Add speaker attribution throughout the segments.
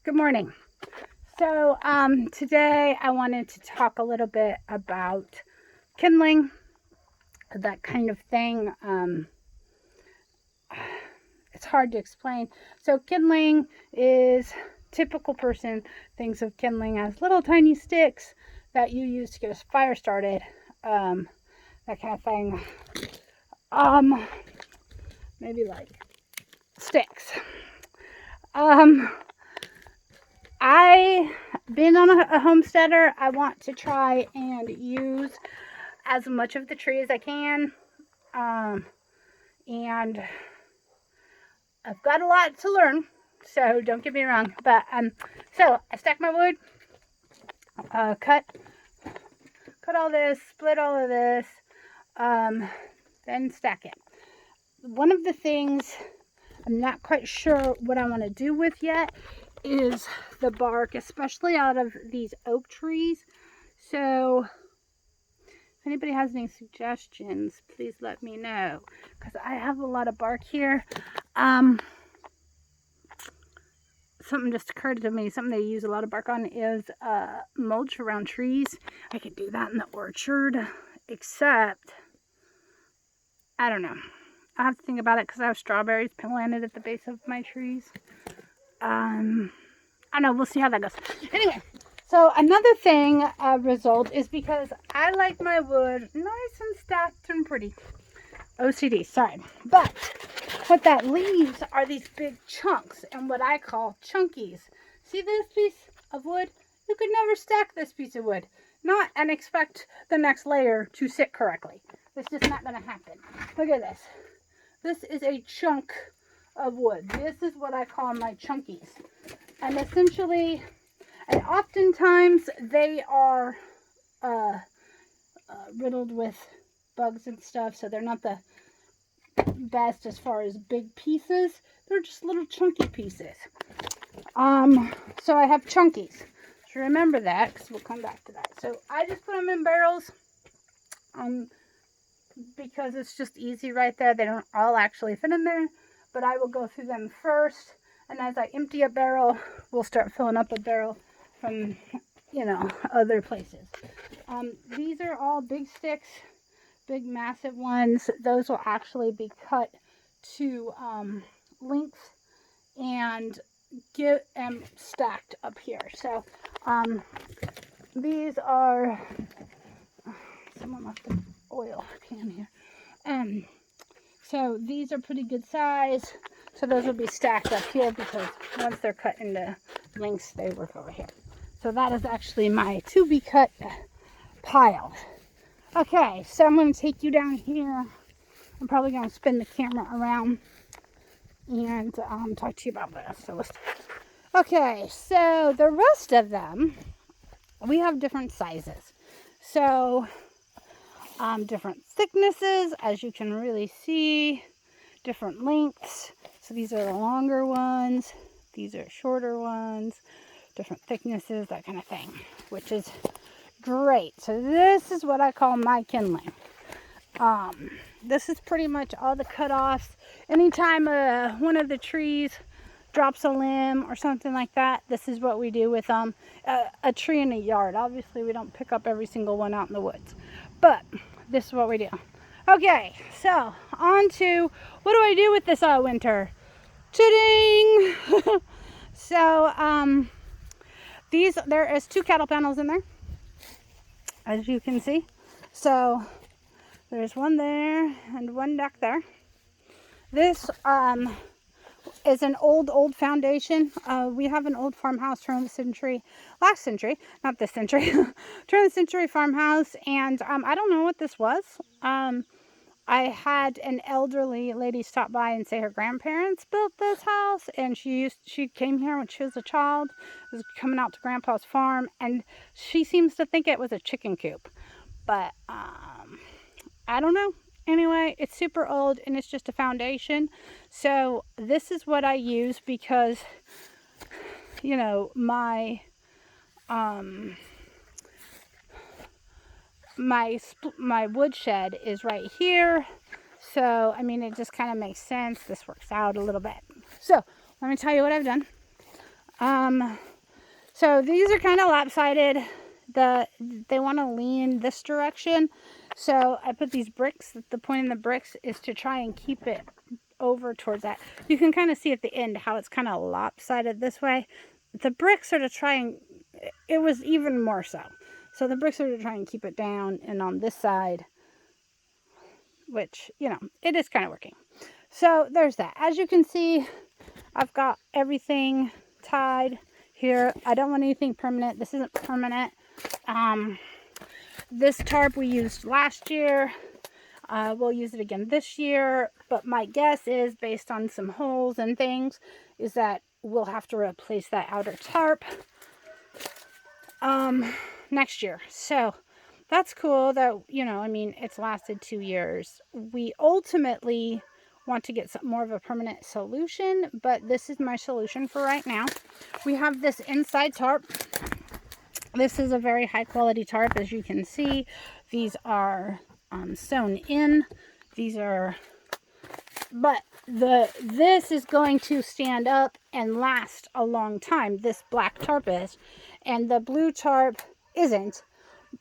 Speaker 1: Good morning. So today I wanted to talk a little bit about kindling, that kind of thing. It's hard to explain. So kindling is typical person thinks of kindling as little tiny sticks that you use to get a fire started. That kind of thing. Maybe like sticks. I being on a homesteader, I want to try and use as much of the tree as I can. And I've got a lot to learn, so don't get me wrong. But so I stack my wood, cut all this, split all of this, then stack it. One of the things I'm not quite sure what I want to do with yet is the bark, especially out of these oak trees. So if anybody has any suggestions, please let me know, because I have a lot of bark here. Something just occurred to me. Something they use a lot of bark on is mulch around trees. I could do that in the orchard, except I don't know. I have to think about it because I have strawberries planted at the base of my trees. I don't know. We'll see how that goes. Anyway, so another thing result is because I like my wood nice and stacked and pretty. OCD, sorry. But what that leaves are these big chunks and what I call chunkies. See this piece of wood? You could never stack this piece of wood. Not and expect the next layer to sit correctly. It's just not going to happen. Look at this. This is a chunk of wood. This is what I call my chunkies. And essentially, and oftentimes they are riddled with bugs and stuff, so they're not the best as far as big pieces. They're just little chunky pieces. So I have chunkies. So remember that, because we'll come back to that. So I just put them in barrels, because it's just easy right there. They don't all actually fit in there, but I will go through them first, and as I empty a barrel, we'll start filling up a barrel from, other places. These are all big sticks, big massive ones. Those will actually be cut to length and get them stacked up here. So these are, someone left the oil can here. So these are pretty good size. So those will be stacked up here because once they're cut into lengths, they work over here. So that is actually my to be cut pile. Okay, so I'm going to take you down here. I'm probably going to spin the camera around and talk to you about this. So okay, so the rest of them, we have different sizes. So different thicknesses, as you can really see, different lengths. So these are the longer ones, these are shorter ones, different thicknesses, that kind of thing, which is great. So this is what I call my kindling. This is pretty much all the cutoffs. Anytime one of the trees drops a limb or something like that, this is what we do with a tree in a yard. Obviously, we don't pick up every single one out in the woods, but this is what we do. Okay, so on to what do I do with this all winter? Chitting! So there is 2 cattle panels in there, as you can see. So there's one there and one back there. This is an old foundation. We have an old farmhouse, last century, not this century, turn of the century farmhouse, and I don't know what this was. I had an elderly lady stop by and say her grandparents built this house, and she came here when she was a child, was coming out to Grandpa's farm, and she seems to think it was a chicken coop, but I don't know. Anyway, it's super old and it's just a foundation. So this is what I use because, my my woodshed is right here. So, I mean, it just kind of makes sense. This works out a little bit. So, let me tell you what I've done. So these are kind of lopsided. They want to lean this direction. So I put these bricks. The point in the bricks is to try and keep it over towards that. You can kind of see at the end how it's kind of lopsided this way. The bricks are to try and, it was even more so. So the bricks are to try and keep it down, and on this side, which, you know, it is kind of working. So there's that. As you can see, I've got everything tied here. I don't want anything permanent. This isn't permanent. This tarp we used last year. We'll use it again this year, but my guess is, based on some holes and things, is that we'll have to replace that outer tarp next year. So that's cool that, you know, I mean, it's lasted 2 years. We ultimately want to get some more of a permanent solution, but this is my solution for right now. We have this inside tarp. This is a very high quality tarp, as you can see. These are sewn in. These are, but this is going to stand up and last a long time. This black tarp is, and the blue tarp isn't,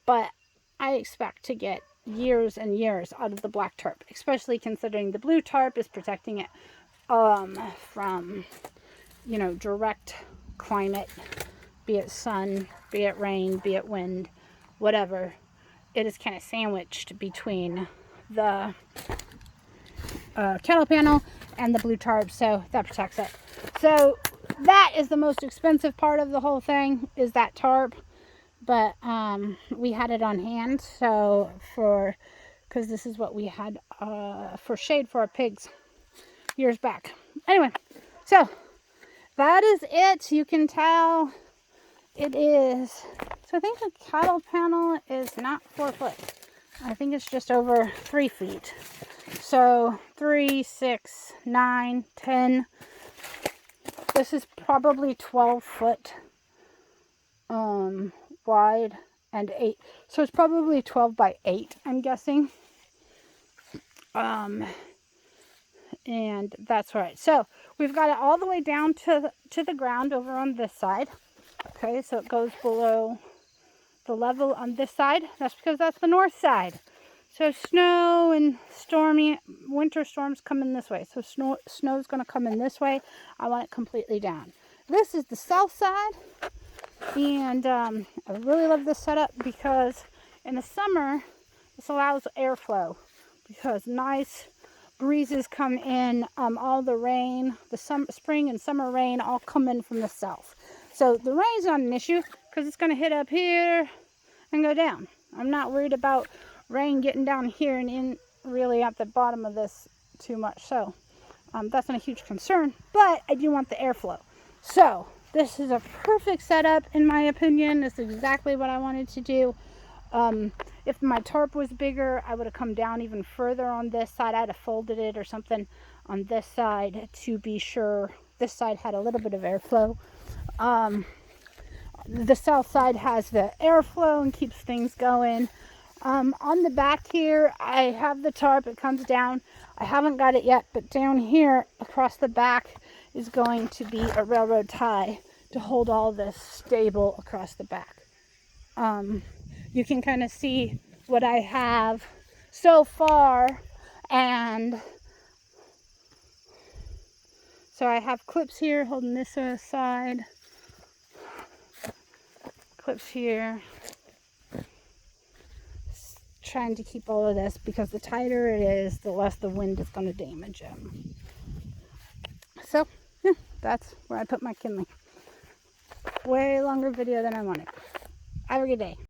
Speaker 1: but I expect to get years and years out of the black tarp, especially considering the blue tarp is protecting it from, you know, direct climate, be it sun, be it rain, be it wind, whatever. It is kind of sandwiched between the kettle panel and the blue tarp, so that protects it. So that is the most expensive part of the whole thing, is that tarp. But we had it on hand, so because this is what we had for shade for our pigs years back. Anyway, so that is it. You can tell it is, so I think the cattle panel is not 4 foot. I think it's just over 3 feet. So 3, 6, 9, 10. This is probably 12 foot wide and 8. So it's probably 12 by 8, I'm guessing. And that's right. So we've got it all the way down to the ground over on this side. Okay, so it goes below the level on this side. That's because that's the north side. So snow and stormy winter storms come in this way. So snow's going to come in this way. I want it completely down. This is the south side. And I really love this setup because in the summer, this allows airflow, because nice breezes come in. All the rain, the spring and summer rain, all come in from the south. So the rain's not an issue because it's going to hit up here and go down. I'm not worried about rain getting down here and in really at the bottom of this too much. So that's not a huge concern, but I do want the airflow. So this is a perfect setup, in my opinion. It's exactly what I wanted to do. If my tarp was bigger, I would have come down even further on this side. I'd have folded it or something on this side to be sure this side had a little bit of airflow. The south side has the airflow and keeps things going. On the back here, I have the tarp. It comes down. I haven't got it yet, but down here across the back is going to be a railroad tie to hold all this stable across the back. You can kind of see what I have so far, and so I have clips here holding this side, clips here, trying to keep all of this, because the tighter it is, the less the wind is going to damage them. So yeah, that's where I put my kindling. Way longer video than I wanted. Have a good day.